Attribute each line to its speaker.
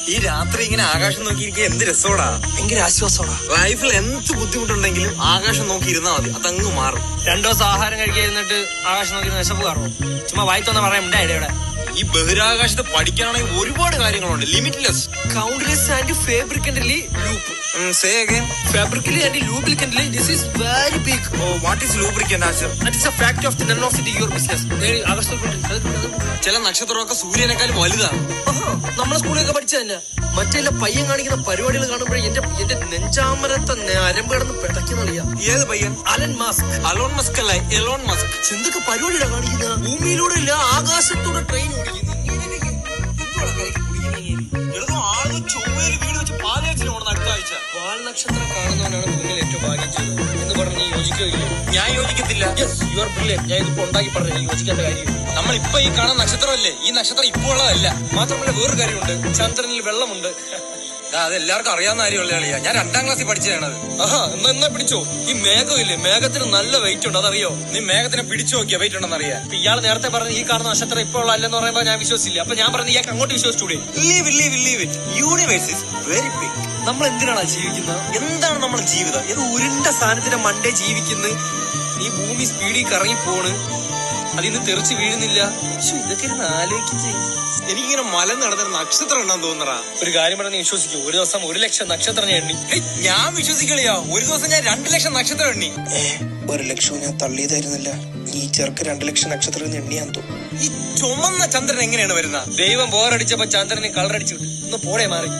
Speaker 1: ഈ രാത്രി ഇങ്ങനെ ആകാശം നോക്കിയിരിക്കുക എന്ത് രസോടാ,
Speaker 2: ഭയങ്കര ആശ്വാസോടാ.
Speaker 1: ലൈഫിൽ എന്ത് ബുദ്ധിമുട്ടുണ്ടെങ്കിലും ആകാശം നോക്കി ഇരുന്നാ മതി, അതങ്ങ് മാറും.
Speaker 2: 2 ദിവസം ആഹാരം കഴിക്കാതിരുന്നിട്ട് ആകാശം നോക്കി വിശപ്പ് കയറും. ചുമ്മാ വായിത്തോന്ന പറയാൻ ഉണ്ടായിടെ.
Speaker 1: ഈ ബഹിരാകാശത്ത് പഠിക്കാനാണെങ്കിൽ ഒരുപാട് കാര്യങ്ങളുണ്ട്, ലിമിറ്റ്ലെസ്.
Speaker 2: കൗണ്ട്ലെസ് ആൻഡ് ഫാബ്രിക്കന്റലി loop.
Speaker 1: Say again.
Speaker 2: Fabrically and lubricantly, this is very big.
Speaker 1: Oh, what is lubricant, Asher?
Speaker 2: That is a fact of the none of it your business.
Speaker 1: ചില നക്ഷത്രമൊക്കെ സൂര്യനേക്കാളും വലുതാണ്.
Speaker 2: നമ്മളെ സ്കൂളിലൊക്കെ പഠിച്ചതന്നെ. മറ്റേ പയ്യൻ കാണിക്കുന്ന പരിപാടികൾ കാണുമ്പോഴേ എന്റെ നെഞ്ചാമരത്തെ അരമ്പ് കിടന്ന് പെടക്കുന്നറിയാ.
Speaker 1: ഏത് പയ്യൻ?
Speaker 2: Alan mask.
Speaker 1: അലോൺ മസ്ക് അല്ല, എലോൺ മസ്ക്.
Speaker 2: എന്തൊക്കെ പരിപാടിയാണ് കാണിക്കുന്നത്? ഭൂമിയിലൂടെ ഇല്ല, ആകാശത്തൂടെ ട്രെയിൻ ഓടിക്കുന്നു. വാൽ നക്ഷത്രം കാണുന്നവനാണ് ഭൂമിയിൽ ഏറ്റവും ഭാഗ്യം ചെയ്തത് എന്ന് പറഞ്ഞ് നീ യോജിക്കുകയില്ല.
Speaker 1: ഞാൻ യോജിക്കത്തില്ല.
Speaker 2: You are brilliant. ഞാൻ ഇതിപ്പോ ഉണ്ടാക്കി പറഞ്ഞു യോജിക്കേണ്ട കാര്യം.
Speaker 1: നമ്മൾ ഇപ്പൊ ഈ കാണുന്ന നക്ഷത്രമല്ലേ, ഈ നക്ഷത്രം ഇപ്പോൾ ഉള്ളതല്ല.
Speaker 2: മാത്രമല്ല വേറൊരു കാര്യമുണ്ട്, ചന്ദ്രനിൽ വെള്ളമുണ്ട്.
Speaker 1: അത് എല്ലാവർക്കും അറിയാവുന്ന കാര്യമുള്ള കളിയാ. ഞാൻ 2ാം ക്ലാസ്സിൽ പഠിച്ചതാണത്.
Speaker 2: ആഹാ, എന്നാ പിടിച്ചോ. ഈ മേഘം ഇല്ലേ, മേഘത്തിന് നല്ല വെയിറ്റ് ഉണ്ട്, അതറിയോ?
Speaker 1: നീ മേഘത്തിനെ പിടിച്ചു നോക്കിയാ വെയിറ്റ് ഉണ്ടെന്ന് അറിയാം.
Speaker 2: ഇയാൾ നേരത്തെ പറഞ്ഞ ഈ കാണുന്ന നക്ഷത്രം ഇപ്പോൾ ഉള്ള അല്ലെന്ന് പറയുമ്പോ ഞാൻ വിശ്വസിച്ചില്ല. അപ്പൊ ഞാൻ പറഞ്ഞ ഇയാൾക്ക് അങ്ങോട്ട് വിശ്വസിച്ചൂടെ?
Speaker 1: Leave it. Universe is very big.
Speaker 2: നമ്മൾ എന്തിനാണ് ജീവിക്കുന്നത്?
Speaker 1: എന്താണ് നമ്മുടെ ജീവിതം?
Speaker 2: ഇത് ഉരുണ്ട സാധനത്തിന്റെ മണ്ടേ ജീവിക്കുന്നു. ഈ ഭൂമി സ്പീഡിൽ കറങ്ങി പോണ്, അതിന്ന് തെറിച്ച് വീഴുന്നില്ല. ഇതൊക്കെ ഇരുന്ന് ആലോചിച്ച്
Speaker 1: എനിക്കിങ്ങനെ മലന്ന് നടന്നൊരു നക്ഷത്രം ഉണ്ടെന്ന് തോന്നറാ.
Speaker 2: ഒരു കാര്യം പറഞ്ഞ് വിശ്വസിക്കൂ, ഒരു ദിവസം 1,00,000 നക്ഷത്രം ഞാൻ എണ്ണി.
Speaker 1: ഞാൻ വിശ്വസിക്കളിയാ, ഒരു ദിവസം ഞാൻ 2,00,000 നക്ഷത്രം എണ്ണി.
Speaker 3: 1,00,000 ഞാൻ തള്ളിയതായിരുന്നില്ല, ഈ ചെറുക്ക് 2,00,000 നക്ഷത്രം എണ്ണിയാൻ തോന്നും.
Speaker 1: ഈ ചുമന്ന ചന്ദ്രൻ എങ്ങനെയാണ് വരുന്നത്?
Speaker 2: ദൈവം ബോറടിച്ചപ്പോ ചന്ദ്രന് കളറടിച്ചു. ഒന്ന് പോടെ മാറി.